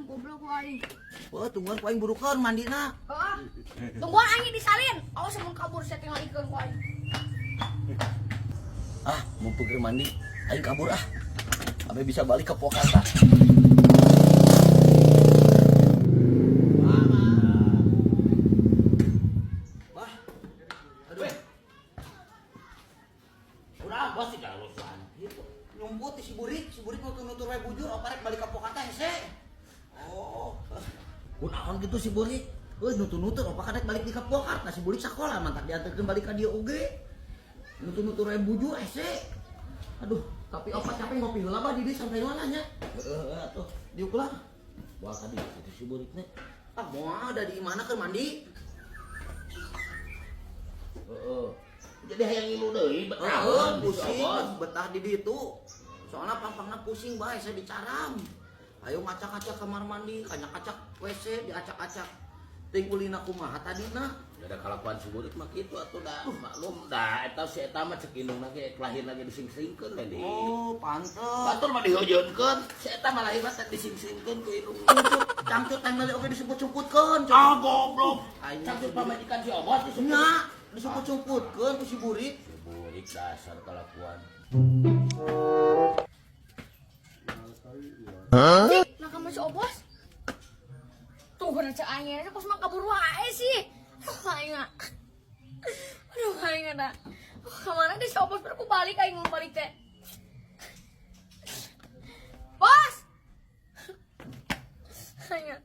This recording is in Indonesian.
Goblok ku aing. Wah, tungguan ku aing burukeun mandina. Heeh. Tungguan aing disalin. Awas mun kabur saya tinggal ikeun ku aing. Ah, mau pergi mandi, aing kabur ah. Abe bisa balik ke Pokarta. Wah. Aduh. Urang bos sih kalau lusuan. Gitu. Nyumput si Burik mau nutur wae bujur oparek balik ke Pokarta hese. Oh. Kunaon gitu si Burik? Euy nutur-nutur oparek balik di ka Pokarta si Burik sakola mantap diantarkeun balik ka dieu oge. Nutur-nutur wae bujur hese. Aduh, tapi opat capek ngopi heula mah di dieu sampai mana nya? Heeh atuh, diuk lah. Wah tadi itu si Burik teh. Ah, moal ada di mana keur mandi? Heeh. Jadi hayang ngilu deui betah. Pusing betah di ditu. Soalnya pampangna pusing bae saya dicaram. Ayo ngacak-acak kamar mandi, kacak-kacak WC, diacak-acak. Ting ulina kumaha tadina? Ada kalakuan si Burik mah kitu atuh dah maklum dah eta si eta mah cek indung lagi kelahir lagi dising-singkeun we di. Oh, pantes. Batur mah diheujeunkeun, si eta mah lahir mah teh dising-singkeun ku indung. Cangcut teh meuli oge disebut-sebutkeun. Ah goblok. Cangcut pamajikan si Obos disebut. Nya, disebut-sebutkeun ku si Burik. Si Burik dasar kalakuan. Nah kamu si Obos. Tunggu aja aing pas mah kabur wae sih. Aing. Aduh aing ada. Kemana deh si Obos baru ku balik aing mau balik teh. Bos. Aing.